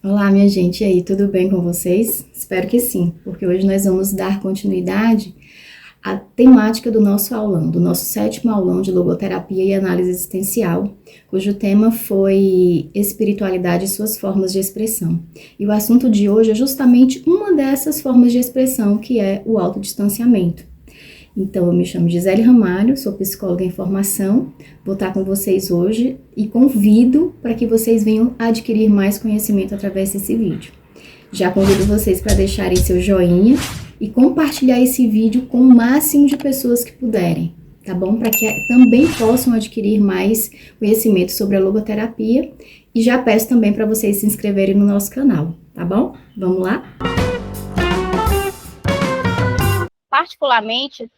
Olá, minha gente, e aí, tudo bem com vocês? Espero que sim, porque hoje nós vamos dar continuidade à temática do nosso aulão, do nosso sétimo aulão de logoterapia e análise existencial, cujo tema foi espiritualidade e suas formas de expressão. E o assunto de hoje é justamente uma dessas formas de expressão, que é o autodistanciamento. Então, eu me chamo Gisele Ramalho, sou psicóloga em formação, vou estar com vocês hoje e convido para que vocês venham adquirir mais conhecimento através desse vídeo. Já convido vocês para deixarem seu joinha e compartilhar esse vídeo com o máximo de pessoas que puderem, tá bom? Para que também possam adquirir mais conhecimento sobre a logoterapia. E já peço também para vocês se inscreverem no nosso canal, tá bom? Vamos lá? Particularmente,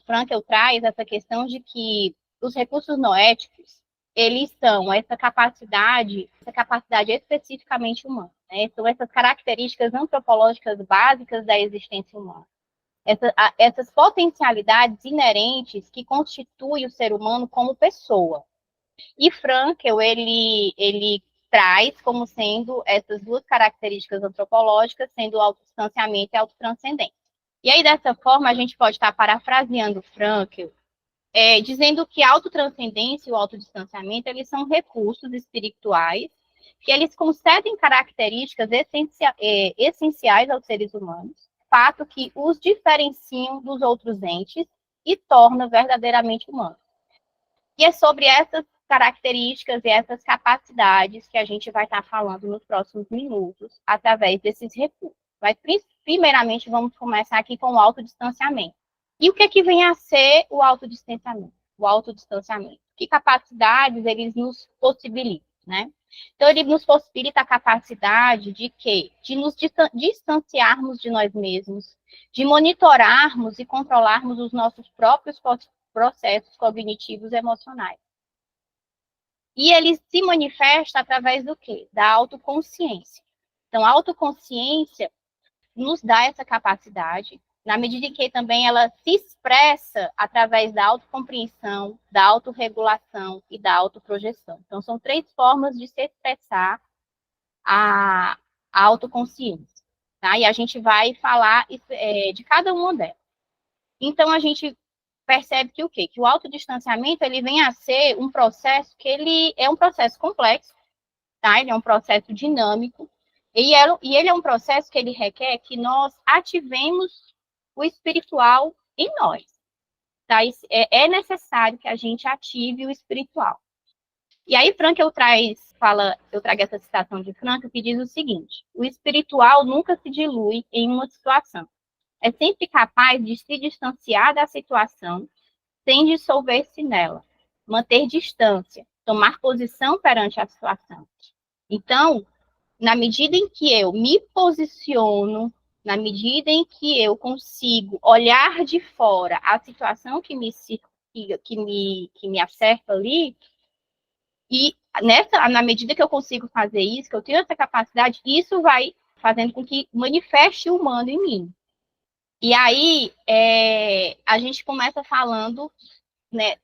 Frankl traz essa questão de que os recursos noéticos, eles são essa capacidade especificamente humana, né? São essas características antropológicas básicas da existência humana. Essas potencialidades inerentes que constituem o ser humano como pessoa. E Frankl, ele traz como sendo essas duas características antropológicas, sendo o autodistanciamento e a autotranscendência. E aí, dessa forma, a gente pode estar parafraseando Frankl, dizendo que a autotranscendência e o autodistanciamento, eles são recursos espirituais que eles concedem características essenciais aos seres humanos, fato que os diferenciam dos outros entes e torna verdadeiramente humanos. E é sobre essas características e essas capacidades que a gente vai estar falando nos próximos minutos, através desses recursos. Mas, primeiramente, vamos começar aqui com o autodistanciamento. E o que é que vem a ser o autodistanciamento? O autodistanciamento. Que capacidades eles nos possibilitam, né? Então, ele nos possibilita a capacidade de quê? De nos distanciarmos de nós mesmos, de monitorarmos e controlarmos os nossos próprios processos cognitivos emocionais. E ele se manifesta através do quê? Da autoconsciência. Então, a autoconsciência nos dá essa capacidade, na medida em que também ela se expressa através da autocompreensão, da autorregulação e da autoprojeção. Então, são três formas de se expressar a autoconsciência. Tá? E a gente vai falar de cada uma delas. Então, a gente percebe que o quê? Que o autodistanciamento, ele vem a ser um processo que ele é um processo complexo, tá? Ele é um processo dinâmico, e ele é um processo que ele requer que nós ativemos o espiritual em nós, tá? É necessário que a gente ative o espiritual. E aí, eu trago essa citação de Frankl, que diz o seguinte: o espiritual nunca se dilui em uma situação. É sempre capaz de se distanciar da situação sem dissolver-se nela, manter distância, tomar posição perante a situação. Então, na medida em que eu me posiciono, na medida em que eu consigo olhar de fora a situação que me acerca ali, e na medida que eu consigo fazer isso, que eu tenho essa capacidade, isso vai fazendo com que manifeste o humano em mim. E aí, a gente começa falando, né,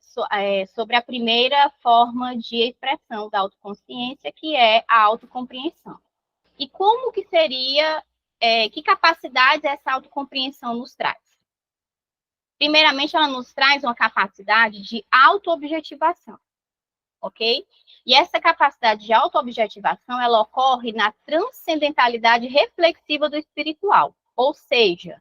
sobre a primeira forma de expressão da autoconsciência, que é a autocompreensão. E como que seria, que capacidades essa autocompreensão nos traz? Primeiramente, ela nos traz uma capacidade de autoobjetivação, ok? E essa capacidade de autoobjetivação, ela ocorre na transcendentalidade reflexiva do espiritual, ou seja,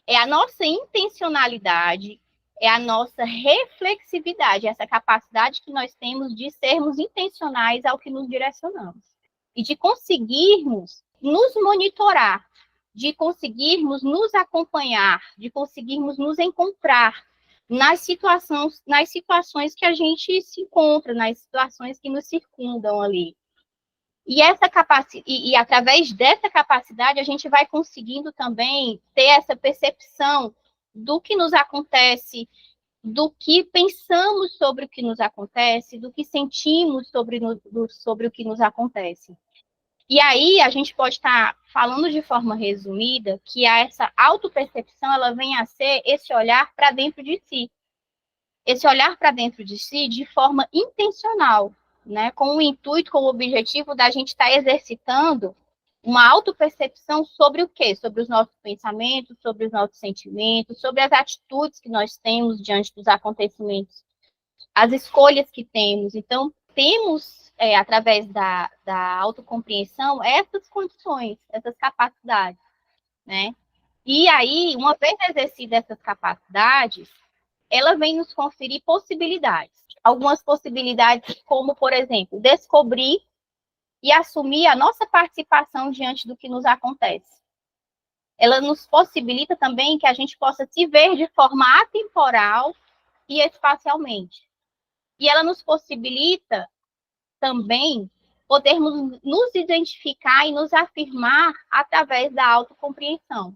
é a nossa intencionalidade, é a nossa reflexividade, essa capacidade que nós temos de sermos intencionais ao que nos direcionamos. E de conseguirmos nos monitorar, de conseguirmos nos acompanhar, de conseguirmos nos encontrar nas situações que a gente se encontra, nas situações que nos circundam ali. E através dessa capacidade, a gente vai conseguindo também ter essa percepção do que nos acontece, do que pensamos sobre o que nos acontece, do que sentimos sobre o que nos acontece. E aí, a gente pode estar falando de forma resumida que essa autopercepção, ela vem a ser esse olhar para dentro de si. Esse olhar para dentro de si de forma intencional, né, com o intuito, com o objetivo da gente estar exercitando Uma autopercepção sobre o quê? Sobre os nossos pensamentos, sobre os nossos sentimentos, sobre as atitudes que nós temos diante dos acontecimentos, as escolhas que temos. Então, temos, através da autocompreensão, essas condições, essas capacidades, né? E aí, uma vez exercidas essas capacidades, ela vem nos conferir possibilidades. Algumas possibilidades, como, por exemplo, descobrir e assumir a nossa participação diante do que nos acontece. Ela nos possibilita também que a gente possa se ver de forma atemporal e espacialmente. E ela nos possibilita também podermos nos identificar e nos afirmar através da autocompreensão.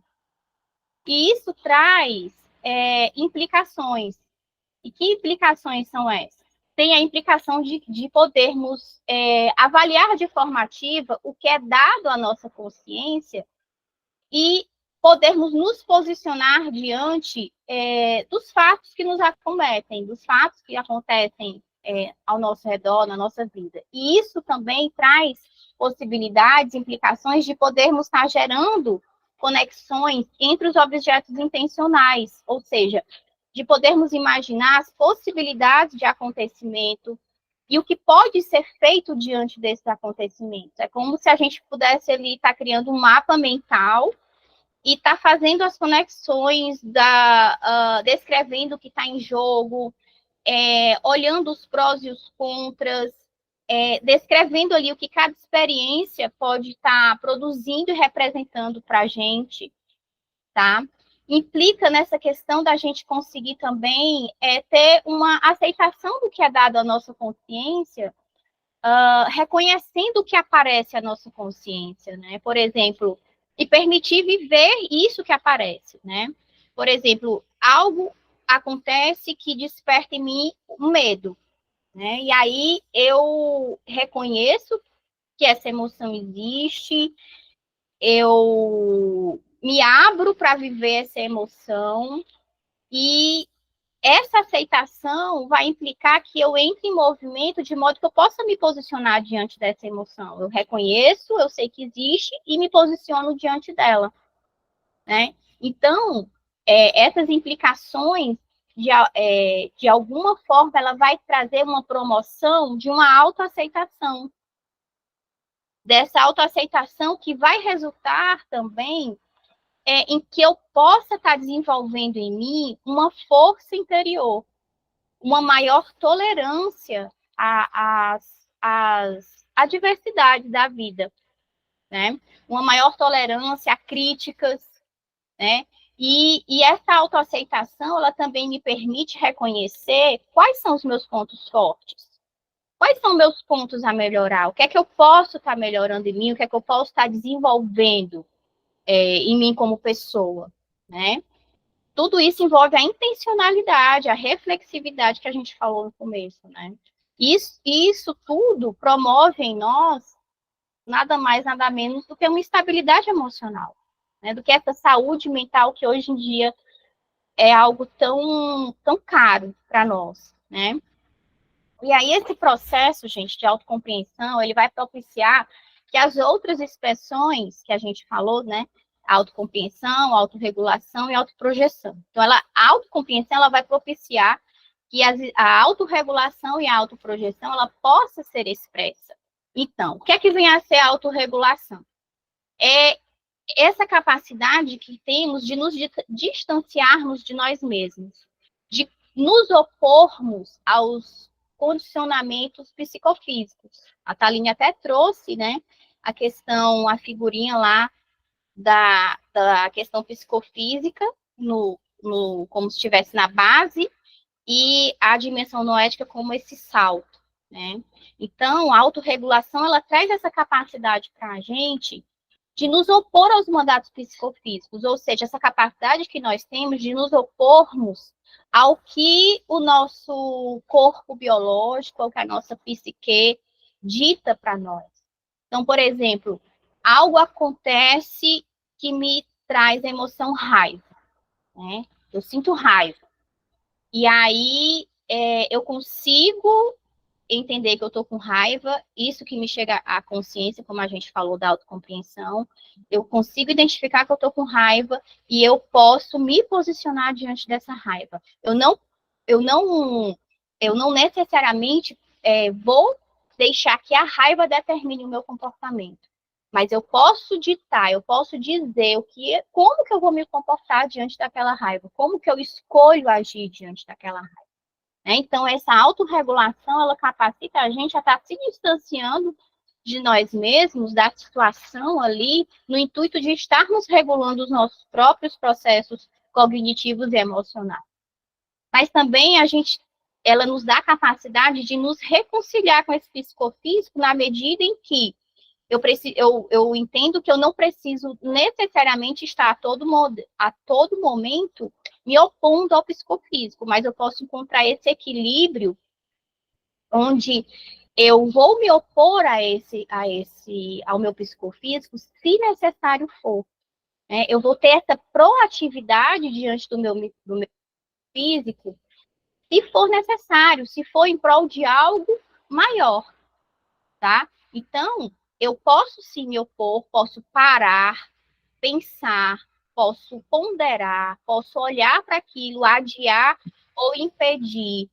E isso traz implicações. E que implicações são essas? Tem a implicação de podermos avaliar de forma ativa o que é dado à nossa consciência e podermos nos posicionar diante dos fatos que nos acometem, dos fatos que acontecem ao nosso redor, na nossa vida. E isso também traz possibilidades, implicações de podermos estar gerando conexões entre os objetos intencionais, ou seja, de podermos imaginar as possibilidades de acontecimento e o que pode ser feito diante desses acontecimentos. É como se a gente pudesse ali estar criando um mapa mental e estar fazendo as conexões, descrevendo o que está em jogo, olhando os prós e os contras, descrevendo ali o que cada experiência pode estar produzindo e representando para a gente, tá? Implica nessa questão da gente conseguir também ter uma aceitação do que é dado à nossa consciência, reconhecendo o que aparece à nossa consciência, né? Por exemplo, e permitir viver isso que aparece, né? Por exemplo, algo acontece que desperta em mim um medo, né? E aí eu reconheço que essa emoção existe, eu me abro para viver essa emoção e essa aceitação vai implicar que eu entre em movimento de modo que eu possa me posicionar diante dessa emoção. Eu reconheço, eu sei que existe e me posiciono diante dela, né? Então, essas implicações, de alguma forma, ela vai trazer uma promoção de uma autoaceitação. Dessa autoaceitação que vai resultar também em que eu possa estar desenvolvendo em mim uma força interior, uma maior tolerância às adversidades da vida, né? Uma maior tolerância a críticas, né? E essa autoaceitação, ela também me permite reconhecer quais são os meus pontos fortes, quais são meus pontos a melhorar, o que é que eu posso estar melhorando em mim, o que é que eu posso estar desenvolvendo em mim como pessoa, né? Tudo isso envolve a intencionalidade, a reflexividade que a gente falou no começo, né? Isso tudo promove em nós nada mais, nada menos do que uma estabilidade emocional, né? Do que essa saúde mental que hoje em dia é algo tão caro para nós, né? E aí esse processo, gente, de autocompreensão, ele vai propiciar que as outras expressões que a gente falou, né? Autocompreensão, autorregulação e autoprojeção. Então, a autocompreensão ela vai propiciar que a autorregulação e a autoprojeção ela possa ser expressa. Então, o que é que vem a ser a autorregulação? É essa capacidade que temos de nos distanciarmos de nós mesmos, de nos opormos aos condicionamentos psicofísicos. A Thaline até trouxe, né, a figurinha lá da questão psicofísica, como se estivesse na base, e a dimensão noética como esse salto, né? Então, a autorregulação, ela traz essa capacidade para a gente de nos opor aos mandatos psicofísicos, ou seja, essa capacidade que nós temos de nos opormos ao que o nosso corpo biológico, ao que a nossa psique dita para nós. Então, por exemplo, algo acontece que me traz a emoção raiva, né? Eu sinto raiva. E aí eu consigo entender que eu estou com raiva, isso que me chega à consciência, como a gente falou da autocompreensão, eu consigo identificar que eu estou com raiva e eu posso me posicionar diante dessa raiva. Eu não, eu não necessariamente vou deixar que a raiva determine o meu comportamento, mas eu posso ditar, eu posso dizer como que eu vou me comportar diante daquela raiva, como que eu escolho agir diante daquela raiva. Então, essa autorregulação, ela capacita a gente a estar se distanciando de nós mesmos, da situação ali, no intuito de estarmos regulando os nossos próprios processos cognitivos e emocionais. Mas também ela nos dá a capacidade de nos reconciliar com esse psicofísico na medida em que eu entendo que eu não preciso necessariamente estar a todo momento me opondo ao psicofísico, mas eu posso encontrar esse equilíbrio onde eu vou me opor ao meu psicofísico se necessário for. Né? Eu vou ter essa proatividade diante do meu físico se for necessário, se for em prol de algo maior, tá? Então, eu posso sim me opor, posso parar, pensar, posso ponderar, posso olhar para aquilo, adiar ou impedir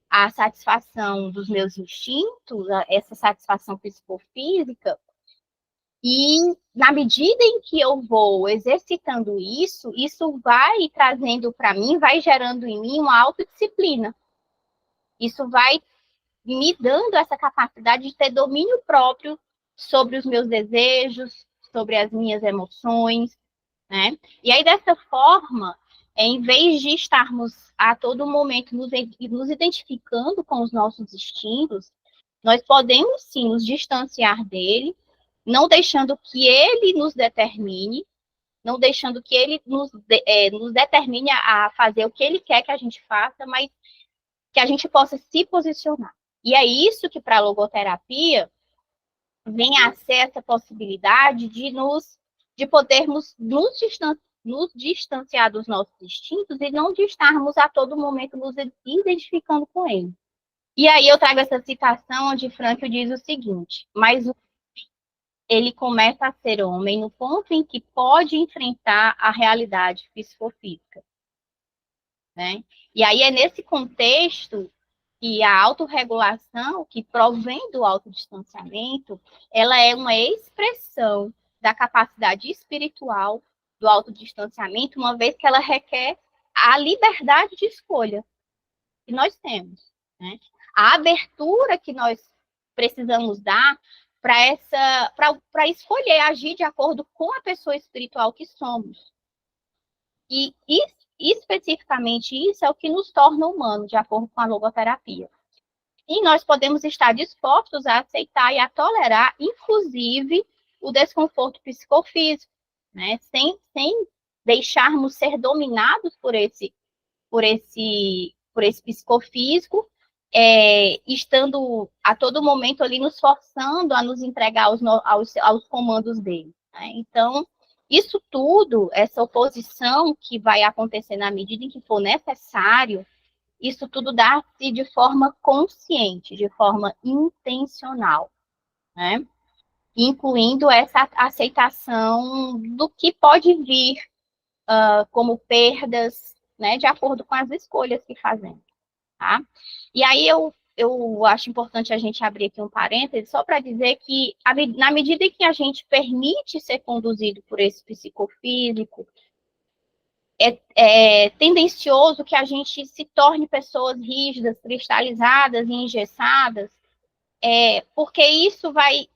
a satisfação dos meus instintos, essa satisfação psicofísica, e na medida em que eu vou exercitando isso vai trazendo para mim, vai gerando em mim uma autodisciplina. Isso vai me dando essa capacidade de ter domínio próprio sobre os meus desejos, sobre as minhas emoções, né? E aí, dessa forma, em vez de estarmos a todo momento nos identificando com os nossos instintos, nós podemos sim nos distanciar dele, não deixando que ele nos determine, não deixando que ele nos determine a fazer o que ele quer que a gente faça, mas que a gente possa se posicionar. E é isso que, para a logoterapia, vem a ser essa possibilidade de podermos nos distanciar dos nossos instintos e não de estarmos a todo momento nos identificando com ele. E aí eu trago essa citação onde Frankl diz o seguinte: mas ele começa a ser homem no ponto em que pode enfrentar a realidade psicofísica. Né? E aí é nesse contexto que a autorregulação, que provém do autodistanciamento, ela é uma expressão da capacidade espiritual do autodistanciamento, uma vez que ela requer a liberdade de escolha que nós temos. Né? A abertura que nós precisamos dar para escolher agir de acordo com a pessoa espiritual que somos. E especificamente isso é o que nos torna humanos, de acordo com a logoterapia. E nós podemos estar dispostos a aceitar e a tolerar, inclusive, o desconforto psicofísico, né? Sem deixarmos ser dominados por esse psicofísico, estando a todo momento ali nos forçando a nos entregar aos comandos dele. Né? Então, isso tudo, essa oposição que vai acontecer na medida em que for necessário, isso tudo dá-se de forma consciente, de forma intencional, né? Incluindo essa aceitação do que pode vir como perdas, né, de acordo com as escolhas que fazemos, tá? E aí eu acho importante a gente abrir aqui um parêntese só para dizer que, na medida em que a gente permite ser conduzido por esse psicofísico, é tendencioso que a gente se torne pessoas rígidas, cristalizadas e engessadas, porque isso vai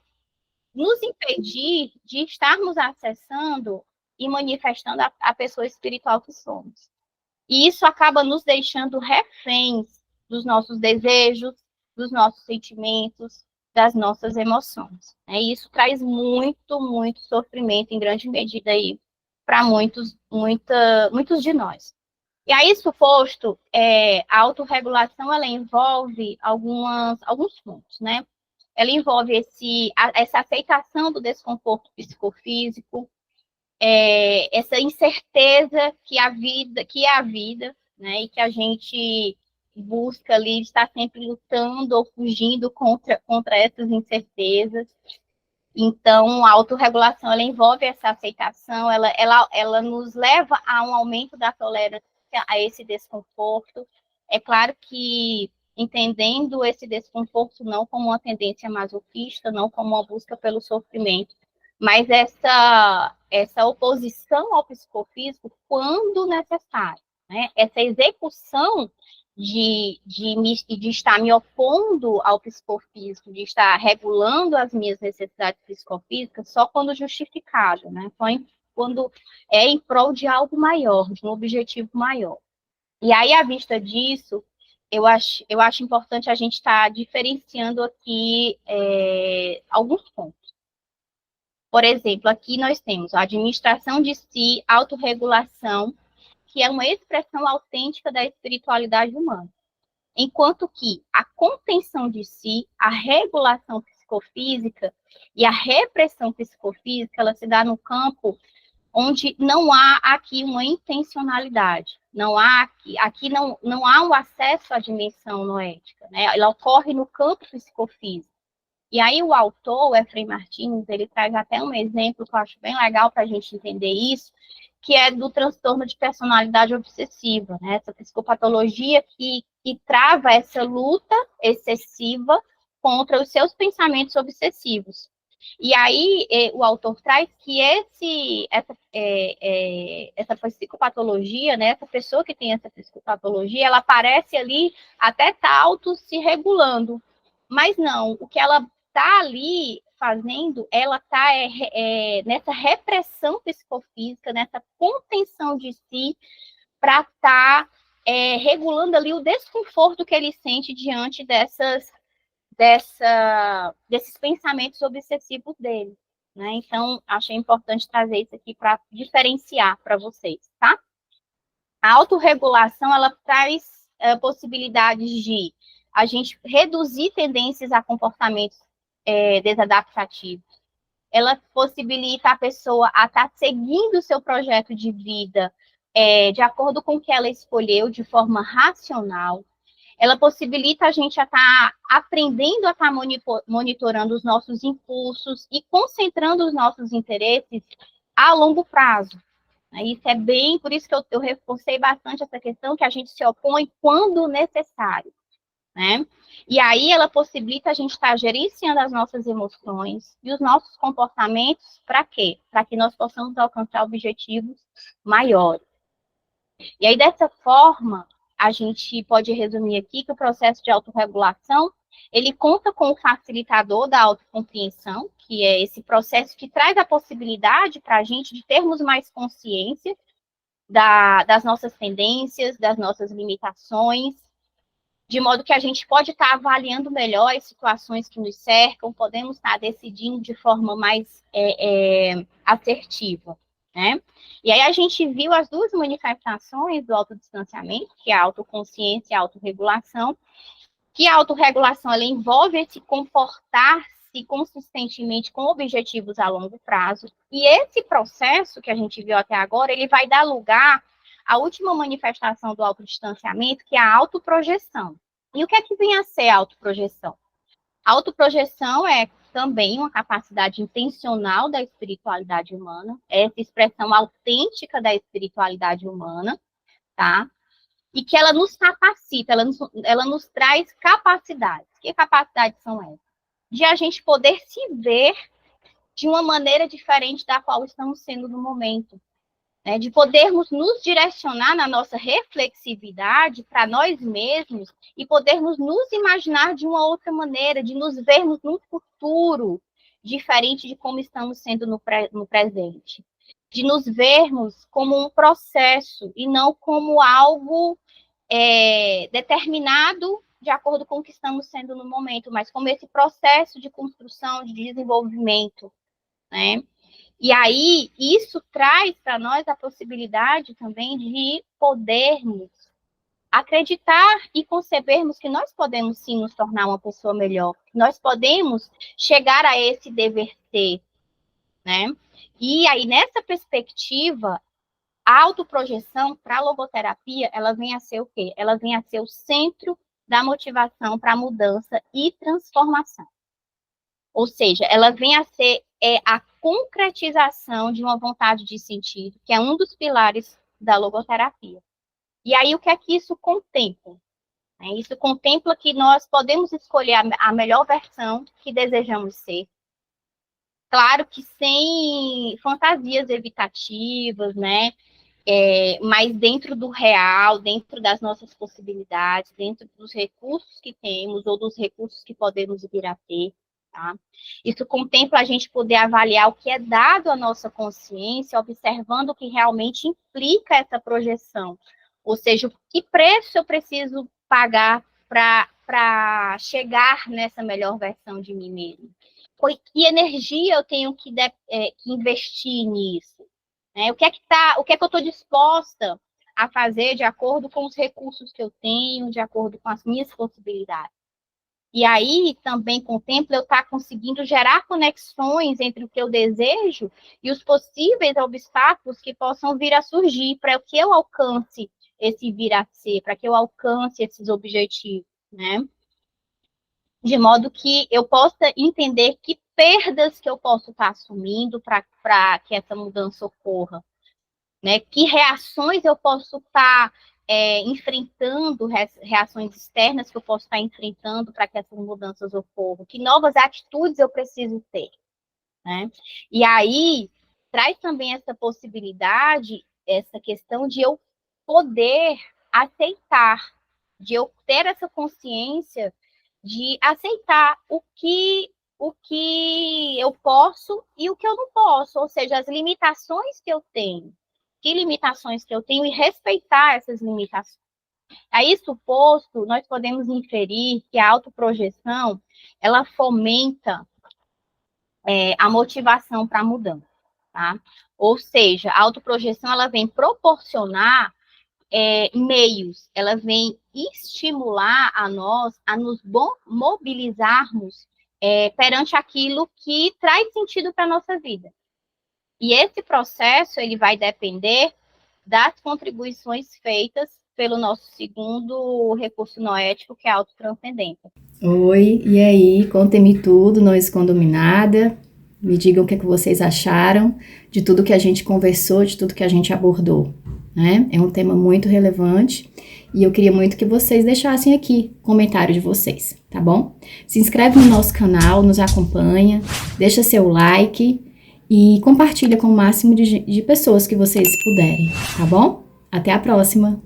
nos impedir de estarmos acessando e manifestando a pessoa espiritual que somos. E isso acaba nos deixando reféns dos nossos desejos, dos nossos sentimentos, das nossas emoções. E isso traz muito, muito sofrimento, em grande medida, aí para muitos de nós. E a isso posto, a autorregulação, ela envolve alguns pontos, né? Ela envolve essa aceitação do desconforto psicofísico, essa incerteza que é a vida, né? E que a gente busca ali estar sempre lutando ou fugindo contra essas incertezas. Então, a autorregulação, ela envolve essa aceitação, ela nos leva a um aumento da tolerância a esse desconforto. É claro que entendendo esse desconforto não como uma tendência masoquista, não como uma busca pelo sofrimento, mas essa oposição ao psicofísico quando necessário, né? Essa execução de estar me opondo ao psicofísico, de estar regulando as minhas necessidades psicofísicas só quando justificado, né? Quando é em prol de algo maior, de um objetivo maior. E aí, à vista disso, eu acho importante a gente estar diferenciando aqui alguns pontos. Por exemplo, aqui nós temos a administração de si, autorregulação, que é uma expressão autêntica da espiritualidade humana. Enquanto que a contenção de si, a regulação psicofísica e a repressão psicofísica, ela se dá no campo onde não há aqui uma intencionalidade, não há aqui não há um acesso à dimensão noética, né? Ela ocorre no campo psicofísico. E aí o autor, o Efrem Martins, ele traz até um exemplo que eu acho bem legal para a gente entender isso, que é do transtorno de personalidade obsessiva, né? Essa psicopatologia que trava essa luta excessiva contra os seus pensamentos obsessivos. E aí o autor traz que essa psicopatologia, né, essa pessoa que tem essa psicopatologia, ela parece ali até tá auto se regulando, mas não, o que ela está ali fazendo, ela está nessa repressão psicofísica, nessa contenção de si, para estar regulando ali o desconforto que ele sente diante desses pensamentos obsessivos dele. Né? Então, achei importante trazer isso aqui para diferenciar para vocês, tá? A autorregulação, ela traz possibilidades de a gente reduzir tendências a comportamentos desadaptativos. Ela possibilita a pessoa a estar seguindo o seu projeto de vida de acordo com o que ela escolheu, de forma racional. Ela possibilita a gente a estar aprendendo a estar monitorando os nossos impulsos e concentrando os nossos interesses a longo prazo. Isso é bem, por isso que eu reforcei bastante essa questão que a gente se opõe quando necessário. Né? E aí ela possibilita a gente estar gerenciando as nossas emoções e os nossos comportamentos para quê? Para que nós possamos alcançar objetivos maiores. E aí, dessa forma, a gente pode resumir aqui que o processo de autorregulação, ele conta com o facilitador da autocompreensão, que é esse processo que traz a possibilidade para a gente de termos mais consciência das nossas tendências, das nossas limitações, de modo que a gente pode estar avaliando melhor as situações que nos cercam, podemos estar decidindo de forma mais assertiva, né? E aí a gente viu as duas manifestações do autodistanciamento, que é a autoconsciência e a autorregulação, que a autorregulação ela envolve esse comportar-se consistentemente com objetivos a longo prazo, e esse processo que a gente viu até agora, ele vai dar lugar à última manifestação do autodistanciamento, que é a autoprojeção. E o que é que vem a ser a autoprojeção? A autoprojeção é também uma capacidade intencional da espiritualidade humana, é essa expressão autêntica da espiritualidade humana, tá? E que ela nos capacita, ela nos traz capacidades. Que capacidades são essas? De a gente poder se ver de uma maneira diferente da qual estamos sendo no momento. Né, de podermos nos direcionar na nossa reflexividade para nós mesmos e podermos nos imaginar de uma outra maneira, de nos vermos num futuro diferente de como estamos sendo no presente. De nos vermos como um processo e não como algo determinado de acordo com o que estamos sendo no momento, mas como esse processo de construção, de desenvolvimento, né? E aí, isso traz para nós a possibilidade também de podermos acreditar e concebermos que nós podemos sim nos tornar uma pessoa melhor, que nós podemos chegar a esse dever ser, né? E aí, nessa perspectiva, A autoprojeção para a logoterapia, ela vem a ser o quê? Ela vem a ser o centro da motivação para mudança e transformação. Ou seja, ela vem a ser a concretização de uma vontade de sentido, que é um dos pilares da logoterapia. E aí, o que é que isso contempla? Isso contempla que nós podemos escolher a melhor versão que desejamos ser. Claro que sem fantasias evitativas, né? Mas dentro do real, dentro das nossas possibilidades, dentro dos recursos que temos ou dos recursos que podemos vir a ter, tá? Isso contempla a gente poder avaliar o que é dado à nossa consciência, observando o que realmente implica essa projeção. Ou seja, que preço eu preciso pagar para chegar nessa melhor versão de mim mesmo? Que energia eu tenho que investir nisso? O que é que eu estou disposta a fazer de acordo com os recursos que eu tenho, de acordo com as minhas possibilidades? E aí também contempla eu estar conseguindo gerar conexões entre o que eu desejo e os possíveis obstáculos que possam vir a surgir para que eu alcance esse vir a ser, para que eu alcance esses objetivos, né? De modo que eu possa entender que perdas que eu posso estar assumindo para que essa mudança ocorra, né? Que reações eu posso estar enfrentando, reações externas que eu posso estar enfrentando para que essas mudanças ocorram, que novas atitudes eu preciso ter, né? E aí, traz também essa possibilidade, essa questão de eu poder aceitar, de eu ter essa consciência de aceitar o que eu posso e o que eu não posso, ou seja, as limitações que eu tenho. Que limitações que eu tenho e respeitar essas limitações. A isso posto, nós podemos inferir que a autoprojeção, ela fomenta a motivação para a mudança, tá? Ou seja, a autoprojeção, ela vem proporcionar meios, ela vem estimular a nós a nos mobilizarmos perante aquilo que traz sentido para a nossa vida. E esse processo, ele vai depender das contribuições feitas pelo nosso segundo recurso noético, que é a autotranscendência. Oi, e aí? Contem-me tudo, não escondo nada. Me digam o que vocês acharam de tudo que a gente conversou, de tudo que a gente abordou, né? É um tema muito relevante e eu queria muito que vocês deixassem aqui o comentário de vocês, tá bom? Se inscreve no nosso canal, nos acompanha, deixa seu like e compartilha com o máximo de pessoas que vocês puderem, tá bom? Até a próxima!